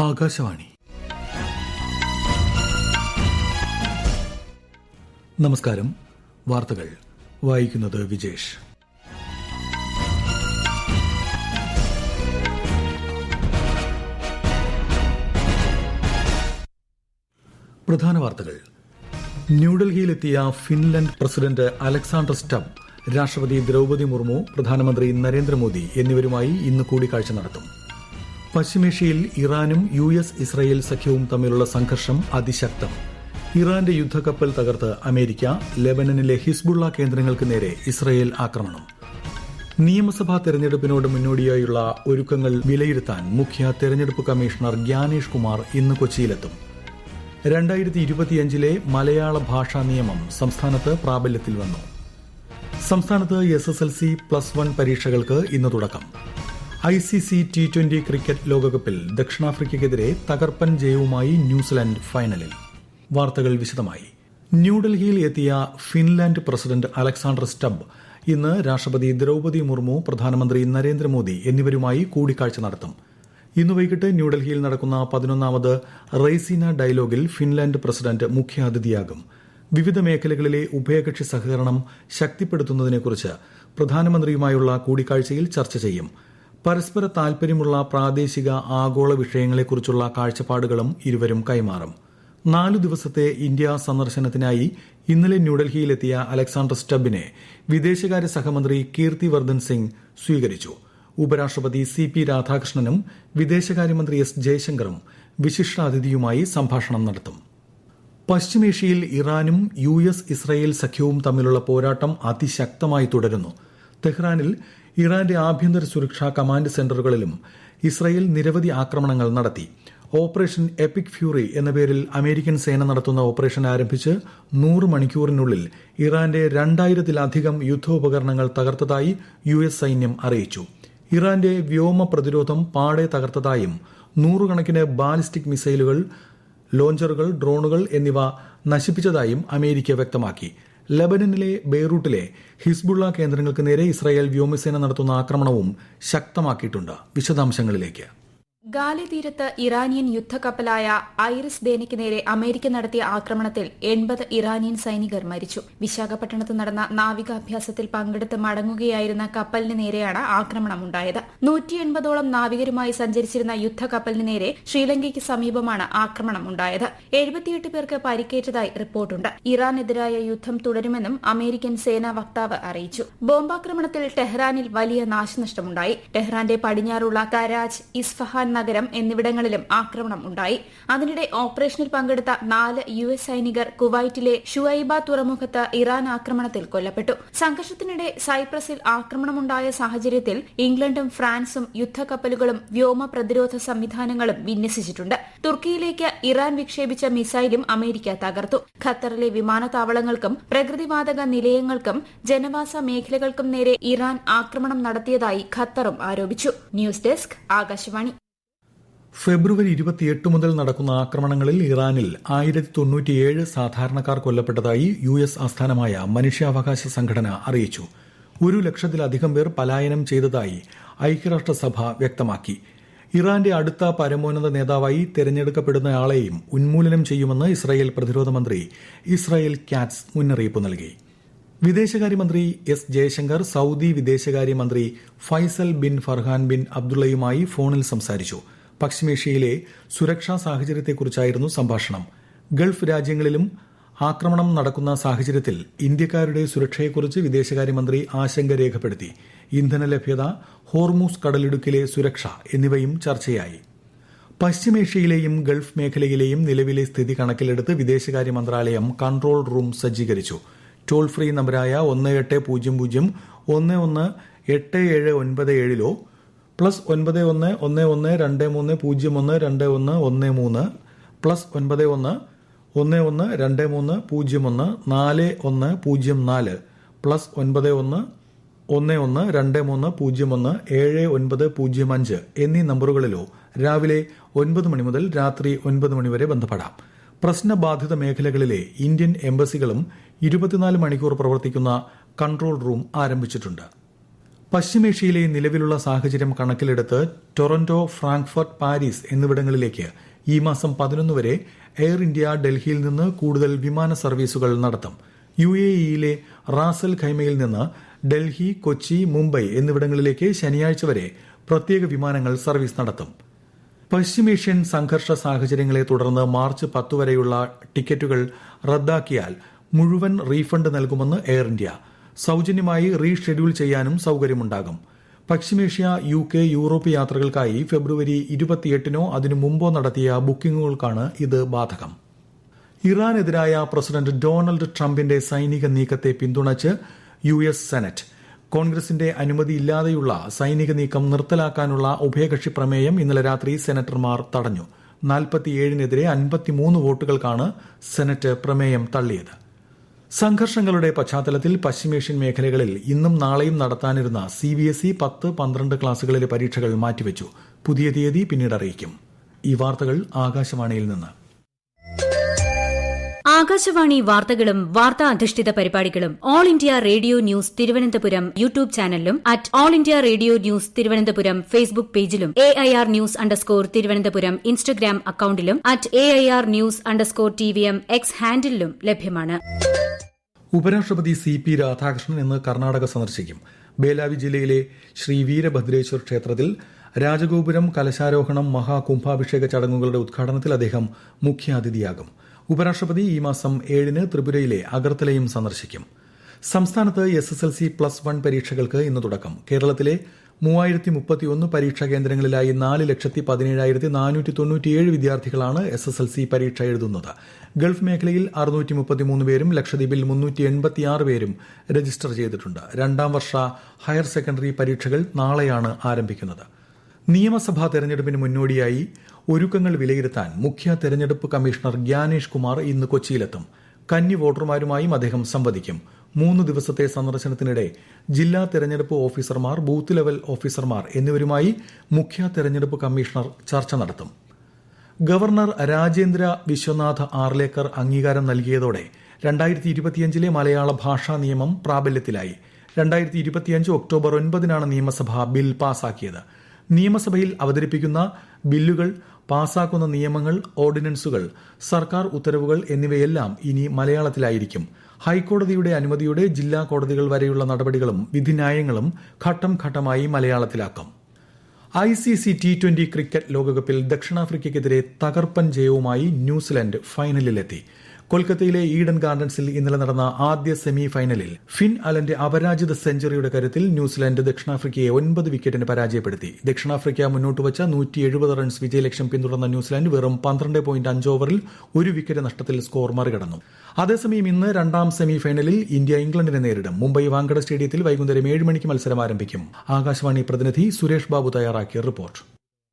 ആകാശവാണി. നമസ്കാരം. വാർത്തകൾ വായിക്കുന്നത് വിജേഷ്. പ്രധാന വാർത്തകൾ. ന്യൂഡൽഹിയിലെത്തിയ ഫിൻലൻഡ് പ്രസിഡന്റ് അലക്സാണ്ടർ സ്റ്റബ്, രാഷ്ട്രപതി ദ്രൌപദി മുർമു, പ്രധാനമന്ത്രി നരേന്ദ്രമോദി എന്നിവരുമായി ഇന്ന് കൂടിക്കാഴ്ച നടത്തും. പശ്ചിമേഷ്യയിൽ ഇറാനും US-ഇസ്രയേൽ സഖ്യവും തമ്മിലുള്ള സംഘർഷം അതിശക്തം. ഇറാന്റെ യുദ്ധക്കപ്പൽ തകർത്ത് അമേരിക്ക. ലെബനനിലെ ഹിസ്ബുള്ള കേന്ദ്രങ്ങൾക്ക് നേരെ ഇസ്രയേൽ ആക്രമണം. നിയമസഭാ തെരഞ്ഞെടുപ്പിനോട് മുന്നോടിയായുള്ള ഒരുക്കങ്ങൾ വിലയിരുത്താൻ മുഖ്യ തെരഞ്ഞെടുപ്പ് കമ്മീഷണർ ഗ്യാനേഷ് കുമാർ ഇന്ന് കൊച്ചിയിലെത്തും. 2025 മലയാള ഭാഷാ നിയമം സംസ്ഥാനത്ത് പ്രാബല്യത്തിൽ വന്നു. സംസ്ഥാനത്ത് SSLC+1 പരീക്ഷകൾക്ക് ഇന്ന് തുടക്കം. ICC T20 ക്രിക്കറ്റ് ലോകകപ്പിൽ ദക്ഷിണാഫ്രിക്കയ്ക്കെതിരെ തകർപ്പൻ ജയവുമായി ന്യൂസിലൻഡ് ഫൈനലിൽ. വാർത്തകൾ വിശദമായി. ന്യൂഡൽഹിയിൽ എത്തിയ ഫിൻലാൻഡ് പ്രസിഡന്റ് അലക്സാണ്ടർ സ്റ്റബ് ഇന്ന് രാഷ്ട്രപതി ദ്രൌപദി മുർമു, പ്രധാനമന്ത്രി നരേന്ദ്രമോദി എന്നിവരുമായി കൂടിക്കാഴ്ച നടത്തും. ഇന്ന് വൈകിട്ട് ന്യൂഡൽഹിയിൽ നടക്കുന്ന 11ാമത് റെയ്സിന ഡയലോഗിൽ ഫിൻലാൻഡ് പ്രസിഡന്റ് മുഖ്യാതിഥിയാകും. വിവിധ മേഖലകളിലെ ഉഭയകക്ഷി സഹകരണം ശക്തിപ്പെടുത്തുന്നതിനെക്കുറിച്ച് പ്രധാനമന്ത്രിയുമായുള്ള കൂടിക്കാഴ്ചയിൽ ചർച്ച ചെയ്യും. പരസ്പര താൽപര്യമുള്ള പ്രാദേശിക ആഗോള വിഷയങ്ങളെക്കുറിച്ചുള്ള കാഴ്ചപ്പാടുകളും ഇരുവരും കൈമാറും. 4 ദിവസത്തെ ഇന്ത്യ സന്ദർശനത്തിനായി ഇന്നലെ ന്യൂഡൽഹിയിലെത്തിയ അലക്സാണ്ടർ സ്റ്റബിനെ വിദേശകാര്യ സഹമന്ത്രി കീർത്തി വർദ്ധൻ സിംഗ് സ്വീകരിച്ചു. ഉപരാഷ്ട്രപതി CP രാധാകൃഷ്ണനും വിദേശകാര്യമന്ത്രി S ജയശങ്കറും വിശിഷ്ടാതിഥിയുമായി സംഭാഷണം നടത്തും. പശ്ചിമേഷ്യയിൽ ഇറാനും US-ഇസ്രയേൽ സഖ്യവും തമ്മിലുള്ള പോരാട്ടം അതിശക്തമായി തുടരുന്നു. തെഹ്റാനിൽ ഇറാന്റെ ആഭ്യന്തര സുരക്ഷാ കമാൻഡ് സെന്ററുകളിലും ഇസ്രയേൽ നിരവധി ആക്രമണങ്ങൾ നടത്തി. ഓപ്പറേഷൻ എപ്പിക് ഫ്യൂറി എന്ന പേരിൽ അമേരിക്കൻ സേന നടത്തുന്ന ഓപ്പറേഷൻ ആരംഭിച്ച് 100 മണിക്കൂറിനുള്ളിൽ ഇറാന്റെ 2000-ലധികം യുദ്ധോപകരണങ്ങൾ തകർത്തതായി US സൈന്യം അറിയിച്ചു. ഇറാന്റെ വ്യോമ പ്രതിരോധം പാടെ തകർത്തതായും 100 കണക്കിന് ബാലിസ്റ്റിക് മിസൈലുകൾ, ലോഞ്ചറുകൾ, ഡ്രോണുകൾ എന്നിവ നശിപ്പിച്ചതായും അമേരിക്ക വ്യക്തമാക്കി. ലെബനനിലെ ബെയ്റൂട്ടിലെ ഹിസ്ബുള്ള കേന്ദ്രങ്ങൾക്ക് നേരെ ഇസ്രായേൽ വ്യോമസേന നടത്തുന്ന ആക്രമണവും ശക്തമാക്കിയിട്ടുണ്ട്. വിശദാംശങ്ങളിലേക്ക്. ഗാലി തീരത്ത് ഇറാനിയൻ യുദ്ധക്കപ്പലായ ഐറിസ് ദേനയ്ക്ക് നേരെ അമേരിക്ക നടത്തിയ ആക്രമണത്തിൽ 80 ഇറാനിയൻ സൈനികർ മരിച്ചു. വിശാഖപട്ടണത്ത് നടന്ന നാവികാഭ്യാസത്തിൽ പങ്കെടുത്ത് മടങ്ങുകയായിരുന്ന കപ്പലിന് നേരെയാണ് ആക്രമണമുണ്ടായത്. 180ഓളം നാവികരുമായി സഞ്ചരിച്ചിരുന്ന യുദ്ധക്കപ്പലിന് നേരെ ശ്രീലങ്കയ്ക്ക് സമീപമാണ് ആക്രമണമുണ്ടായത്. 78 പേർക്ക് പരിക്കേറ്റതായി റിപ്പോർട്ടുണ്ട്. ഇറാനെതിരായ യുദ്ധം തുടരുമെന്നും അമേരിക്കൻ സേനാ വക്താവ് അറിയിച്ചു. ബോംബാക്രമണത്തിൽ ടെഹ്റാനിൽ വലിയ നാശനഷ്ടമുണ്ടായി. ടെഹ്റാന്റെ പടിഞ്ഞാറുള്ള കരാച്ച്, ഇസ്ഫഹാൻ നഗരം എന്നിവിടങ്ങളിലും ആക്രമണം ഉണ്ടായി. അതിനിടെ ഓപ്പറേഷനിൽ പങ്കെടുത്ത 4 US സൈനികർ കുവൈറ്റിലെ ഷുഐബ തുറമുഖത്ത് ഇറാൻ ആക്രമണത്തിൽ കൊല്ലപ്പെട്ടു. സംഘർഷത്തിനിടെ സൈപ്രസിൽ ആക്രമണമുണ്ടായ സാഹചര്യത്തിൽ ഇംഗ്ലണ്ടും ഫ്രാൻസും യുദ്ധക്കപ്പലുകളും വ്യോമ പ്രതിരോധ സംവിധാനങ്ങളും വിന്യസിച്ചിട്ടുണ്ട്. തുർക്കിയിലേക്ക് ഇറാൻ വിക്ഷേപിച്ച മിസൈലും അമേരിക്ക തകർത്തു. ഖത്തറിലെ വിമാനത്താവളങ്ങൾക്കും പ്രകൃതിവാതക നിലയങ്ങൾക്കും ജനവാസ മേഖലകൾക്കും നേരെ ഇറാൻ ആക്രമണം നടത്തിയതായി ഖത്തറും ആരോപിച്ചു. News desk, Akashvani. ഫെബ്രുവരി 28 മുതൽ നടക്കുന്ന ആക്രമണങ്ങളിൽ ഇറാനിൽ 1097 സാധാരണക്കാർ കൊല്ലപ്പെട്ടതായി US ആസ്ഥാനമായ മനുഷ്യാവകാശ സംഘടന അറിയിച്ചു. 100,000-ലധികം പേർ പലായനം ചെയ്തതായി ഐക്യരാഷ്ട്രസഭ വ്യക്തമാക്കി. ഇറാന്റെ അടുത്ത പരമോന്നത നേതാവായി തെരഞ്ഞെടുക്കപ്പെടുന്നയാളെയും ഉന്മൂലനം ചെയ്യുമെന്ന് ഇസ്രായേൽ പ്രതിരോധ മന്ത്രി ഇസ്രായേൽ കാറ്റ്സ് മുന്നറിയിപ്പ് നൽകി. വിദേശകാര്യമന്ത്രി S ജയശങ്കർ സൌദി വിദേശകാര്യമന്ത്രി ഫൈസൽ ബിൻ ഫർഹാൻ ബിൻ അബ്ദുള്ളയുമായി ഫോണിൽ സംസാരിച്ചു. പശ്ചിമേഷ്യയിലെ സുരക്ഷാ സാഹചര്യത്തെക്കുറിച്ചായിരുന്നു സംഭാഷണം. ഗൾഫ് രാജ്യങ്ങളിലും ആക്രമണം നടക്കുന്ന സാഹചര്യത്തിൽ ഇന്ത്യക്കാരുടെ സുരക്ഷയെക്കുറിച്ച് വിദേശകാര്യമന്ത്രി ആശങ്ക രേഖപ്പെടുത്തി. ഇന്ധന ലഭ്യത, ഹോർമൂസ് കടലിടുക്കിലെ സുരക്ഷ എന്നിവയും ചർച്ചയായി. പശ്ചിമേഷ്യയിലെയും ഗൾഫ് മേഖലയിലെയും നിലവിലെ സ്ഥിതി കണക്കിലെടുത്ത് വിദേശകാര്യ മന്ത്രാലയം കൺട്രോൾ റൂം സജ്ജീകരിച്ചു. ടോൾ ഫ്രീ നമ്പരായ 1800-118797 +911123012113 +911123014104 +911123017905 എന്നീ നമ്പറുകളിലോ രാവിലെ 9 മണി മുതൽ രാത്രി 9 മണി വരെ ബന്ധപ്പെടാം. പ്രശ്നബാധിത മേഖലകളിലെ ഇന്ത്യൻ എംബസികളും 24 മണിക്കൂർ പ്രവർത്തിക്കുന്ന കൺട്രോൾ റൂം ആരംഭിച്ചിട്ടുണ്ട്. പശ്ചിമേഷ്യയിലെ നിലവിലുള്ള സാഹചര്യം കണക്കിലെടുത്ത് ടൊറന്റോ, ഫ്രാങ്ക്ഫർട്ട്, പാരീസ് എന്നിവിടങ്ങളിലേക്ക് ഈ മാസം 11 വരെ എയർ ഇന്ത്യ ഡൽഹിയിൽ നിന്ന് കൂടുതൽ വിമാന സർവീസുകൾ നടത്തും. UAEയിലെ റാസൽ ഖൈമയിൽ നിന്ന് ഡൽഹി, കൊച്ചി, മുംബൈ എന്നിവിടങ്ങളിലേക്ക് ശനിയാഴ്ച വരെ പ്രത്യേക വിമാനങ്ങൾ സർവീസ് നടത്തും. പശ്ചിമേഷ്യൻ സംഘർഷ സാഹചര്യങ്ങളെ തുടർന്ന് മാർച്ച് 10 വരെയുള്ള ടിക്കറ്റുകൾ റദ്ദാക്കിയാൽ മുഴുവൻ റീഫണ്ട് നൽകുമെന്ന് എയർ ഇന്ത്യ. സൌജന്യമായി റീഷെഡ്യൂൾ ചെയ്യാനും സൌകര്യമുണ്ടാകും. പശ്ചിമേഷ്യ, UK, യൂറോപ്പ് യാത്രകൾക്കായി ഫെബ്രുവരി 28 അതിനു മുമ്പോ നടത്തിയ ബുക്കിംഗുകൾക്കാണ് ഇത് ബാധകം. ഇറാനെതിരായ പ്രസിഡന്റ് ഡൊണാൾഡ് ട്രംപിന്റെ സൈനിക നീക്കത്തെ പിന്തുണച്ച് US സെനറ്റ്. കോൺഗ്രസിന്റെ അനുമതിയില്ലാതെയുള്ള സൈനിക നീക്കം നിർത്തലാക്കാനുള്ള ഉഭയകക്ഷി പ്രമേയം ഇന്നലെ രാത്രി സെനറ്റർമാർ തടഞ്ഞു. 47-നെതിരെ 53 വോട്ടുകൾക്കാണ് സെനറ്റ് പ്രമേയം തള്ളിയത്. സംഘർഷങ്ങളുടെ പശ്ചാത്തലത്തിൽ പശ്ചിമേഷ്യൻ മേഖലകളിൽ ഇന്നും നാളെയും നടത്താനിരുന്ന CBSE 10, 12 ക്ലാസുകളിലെ പരീക്ഷകൾ മാറ്റിവെച്ചു. പുതിയ തീയതി പിന്നീട് അറിയിക്കും. ഈ വാർത്തകൾ ആകാശവാണിയിൽ നിന്ന്. ആകാശവാണി വാർത്തകളും വാർത്താ അധിഷ്ഠിത പരിപാടികളും All India Radio News Thiruvananthapuram YouTube ചാനലിലും All India Radio News Thiruvananthapuram Facebook പേജിലും AIR ന്യൂസ് _തിരുവനന്തപുരം ഇൻസ്റ്റഗ്രാം അക്കൌണ്ടിലും AIR ന്യൂസ് _TVM X ഹാൻഡിലും ലഭ്യമാണ്. ഉപരാഷ്ട്രപതി CP രാധാകൃഷ്ണൻ ഇന്ന് കർണാടക സന്ദർശിക്കും. ബേലാവി ജില്ലയിലെ ശ്രീ വീരഭദ്രേശ്വർ ക്ഷേത്രത്തിൽ രാജഗോപുരം കലശാരോഹണം മഹാകുംഭാഭിഷേക ചടങ്ങുകളുടെ ഉദ്ഘാടനത്തിൽ അദ്ദേഹം മുഖ്യാതിഥിയാകും. ഉപരാഷ്ട്രപതി ഈ മാസം 7-ന് ത്രിപുരയിലെ അഗർത്തലയും സന്ദർശിക്കും. സംസ്ഥാനത്ത് SSLC+1 പരീക്ഷകൾക്ക് ഇന്ന് തുടക്കം. കേരളത്തിലെ 3031 പരീക്ഷാ കേന്ദ്രങ്ങളിലായി 4,17,497 വിദ്യാർത്ഥികളാണ് SSLC പരീക്ഷ എഴുതുന്നത്. ഗൾഫ് മേഖലയിൽ 633 പേരും ലക്ഷദ്വീപിൽ 386 പേരും രജിസ്റ്റർ ചെയ്തിട്ടുണ്ട്. 2ാം വർഷ ഹയർ സെക്കൻഡറി പരീക്ഷകൾ നാളെയാണ് ആരംഭിക്കുന്നത്. നിയമസഭാ തെരഞ്ഞെടുപ്പിന് മുന്നോടിയായി ഒരുക്കങ്ങൾ വിലയിരുത്താൻ മുഖ്യ തെരഞ്ഞെടുപ്പ് കമ്മീഷണർ ഗ്യാനേഷ് കുമാർ ഇന്ന് കൊച്ചിയിലെത്തും. കന്നി വോട്ടർമാരുമായും അദ്ദേഹം സംവദിക്കും. 3 ദിവസത്തെ സന്ദർശനത്തിനിടെ ജില്ലാ തെരഞ്ഞെടുപ്പ് ഓഫീസർമാർ, ബൂത്ത് ലെവൽ ഓഫീസർമാർ എന്നിവരുമായി മുഖ്യ തെരഞ്ഞെടുപ്പ് കമ്മീഷണർ ചർച്ച നടത്തും. ഗവർണർ രാജേന്ദ്ര വിശ്വനാഥ് ആർലേക്കർ അംഗീകാരം നൽകിയതോടെ 2025 മലയാള ഭാഷാ നിയമം പ്രാബല്യത്തിലായി. 2025 ഒക്ടോബർ 9-നാണ് നിയമസഭ ബിൽ പാസാക്കിയത്. നിയമസഭയിൽ അവതരിപ്പിക്കുന്ന ബില്ലുകൾ, പാസാക്കുന്ന നിയമങ്ങൾ, ഓർഡിനൻസുകൾ, സർക്കാർ ഉത്തരവുകൾ എന്നിവയെല്ലാം ഇനി മലയാളത്തിലായിരിക്കും. ഹൈക്കോടതിയുടെ അനുമതിയോടെ ജില്ലാ കോടതികൾ വരെയുള്ള നടപടികളും വിധിന്യായങ്ങളും ഘട്ടം ഘട്ടമായി മലയാളത്തിലാക്കും. ICC T20 ക്രിക്കറ്റ് ലോകകപ്പിൽ ദക്ഷിണാഫ്രിക്കയ്ക്കെതിരെ തകർപ്പൻ ജയവുമായി ന്യൂസിലൻഡ് ഫൈനലിലെത്തി. കൊൽക്കത്തയിലെ ഈഡൻ ഗാർഡൻസിൽ ഇന്നലെ നടന്ന ആദ്യ സെമി ഫൈനലിൽ ഫിൻ അലന്റെ അപരാജിത സെഞ്ചുറിയുടെ കരുത്തിൽ ന്യൂസിലൻഡ് ദക്ഷിണാഫ്രിക്കയെ 9 വിക്കറ്റിന് പരാജയപ്പെടുത്തി. ദക്ഷിണാഫ്രിക്ക മുന്നോട്ടുവച്ച 170 റൺസ് വിജയലക്ഷ്യം പിന്തുടർന്ന ന്യൂസിലൻഡ് വെറും 12.5 ഓവറിൽ 1 വിക്കറ്റ് നഷ്ടത്തിൽ സ്കോർ മറികടന്നു. അതേസമയം ഇന്ന് 2ാം സെമി ഫൈനലിൽ ഇന്ത്യ ഇംഗ്ലണ്ടിനെ നേരിടും. മുംബൈ വാങ്കഡെ സ്റ്റേഡിയത്തിൽ വൈകുന്നേരം 7 മണിക്ക് മത്സരം ആരംഭിക്കും. ആകാശവാണി പ്രതിനിധി സുരേഷ് ബാബു തയ്യാറാക്കിയ റിപ്പോർട്ട്.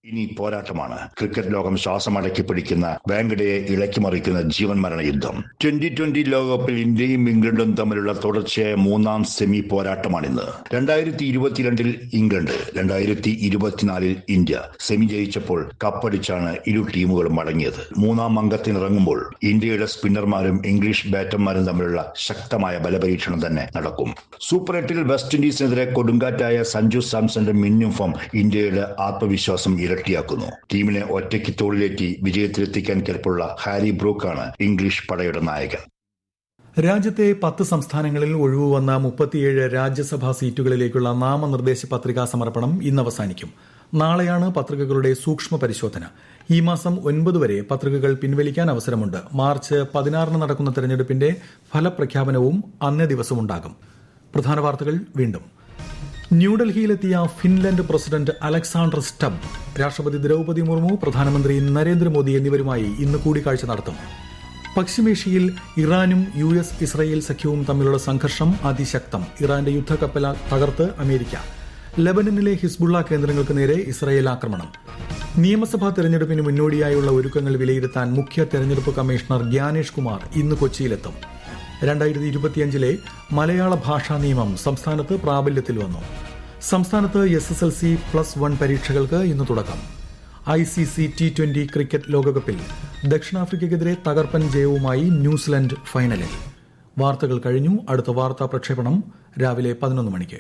ഇനി പോരാട്ടമാണ്. ക്രിക്കറ്റ് ലോകം ശ്വാസമടക്കി പിടിക്കുന്ന വാങ്കഡയെ ഇളക്കിമറിക്കുന്ന ജീവൻ മരണ യുദ്ധം. 2020 ലോകകപ്പിൽ ഇന്ത്യയും ഇംഗ്ലണ്ടും തമ്മിലുള്ള തുടർച്ചയായ 3ാം സെമി പോരാട്ടമാണിന്ന്. 2022 ഇംഗ്ലണ്ട്, 2024 ഇന്ത്യ സെമി ജയിച്ചപ്പോൾ കപ്പടിച്ചാണ് ഇരു ടീമുകളും മടങ്ങിയത്. 3ാം അംഗത്തിനിറങ്ങുമ്പോൾ ഇന്ത്യയുടെ സ്പിന്നർമാരും ഇംഗ്ലീഷ് ബാറ്റർമാരും തമ്മിലുള്ള ശക്തമായ ബലപരീക്ഷണം തന്നെ നടക്കും. സൂപ്പർ 8-ൽ വെസ്റ്റ് ഇൻഡീസിനെതിരെ കൊടുങ്കാറ്റായ സഞ്ജു സാംസന്റെ മിന്നും ഫോം ഇന്ത്യയുടെ ആത്മവിശ്വാസം ഇരട്ടിയാക്കുന്നു. ടീമിനെ ഒറ്റയ്ക്ക് തോളിലേറ്റി വിജയത്തിലെത്തിക്കാൻ കെൽപ്പുള്ള ഹാരി ബ്രൂക്കാണ് ഇംഗ്ലീഷ് പടയുടെ നായകൻ. രാജ്യത്തെ 10 സംസ്ഥാനങ്ങളിൽ ഒഴിവ് വന്ന 37 രാജ്യസഭാ സീറ്റുകളിലേക്കുള്ള നാമനിർദ്ദേശ പത്രികാ സമർപ്പണം ഇന്ന് അവസാനിക്കും. നാളെയാണ് പത്രികകളുടെ സൂക്ഷ്മ പരിശോധന. ഈ മാസം 9 വരെ പത്രികകൾ പിൻവലിക്കാൻ അവസരമുണ്ട്. മാർച്ച് 16 നടക്കുന്ന തെരഞ്ഞെടുപ്പിന്റെ ഫലപ്രഖ്യാപനവും അന്നേ ദിവസമുണ്ടാകും. പ്രധാന വാർത്തകൾ വീണ്ടും. ന്യൂഡൽഹിയിലെത്തിയ ഫിൻലൻഡ് പ്രസിഡന്റ് അലക്സാണ്ടർ സ്റ്റബ് രാഷ്ട്രപതി ദ്രൌപദി മുർമു, പ്രധാനമന്ത്രി നരേന്ദ്രമോദി എന്നിവരുമായി ഇന്ന് കൂടിക്കാഴ്ച നടത്തും. പശ്ചിമേഷ്യയിൽ ഇറാനും US ഇസ്രയേൽ സഖ്യവും തമ്മിലുള്ള സംഘർഷം അതിശക്തം. ഇറാന്റെ യുദ്ധക്കപ്പൽ തകർത്ത് അമേരിക്ക. ലെബനനിലെ ഹിസ്ബുള്ള കേന്ദ്രങ്ങൾക്ക് നേരെ ഇസ്രയേൽ ആക്രമണം. നിയമസഭാ തെരഞ്ഞെടുപ്പിന് മുന്നോടിയായുള്ള ഒരുക്കങ്ങൾ വിലയിരുത്താൻ മുഖ്യ തെരഞ്ഞെടുപ്പ് കമ്മീഷണർ ഗ്യാനേഷ് കുമാർ ഇന്ന് കൊച്ചിയിലെത്തും. 2025 മലയാള ഭാഷാ നിയമം സംസ്ഥാനത്ത് പ്രാബല്യത്തിൽ വന്നു. സംസ്ഥാനത്ത് SSLC+1 പരീക്ഷകൾക്ക് ഇന്ന് തുടക്കം. ICC T20 ക്രിക്കറ്റ് ലോകകപ്പിൽ ദക്ഷിണാഫ്രിക്കയ്ക്കെതിരെ തകർപ്പൻ ജയവുമായി ന്യൂസിലൻഡ് ഫൈനലിൽ. വാർത്തകൾ കഴിഞ്ഞു. അടുത്ത വാർത്താ പ്രക്ഷേപണം രാവിലെ 11 മണിക്ക്.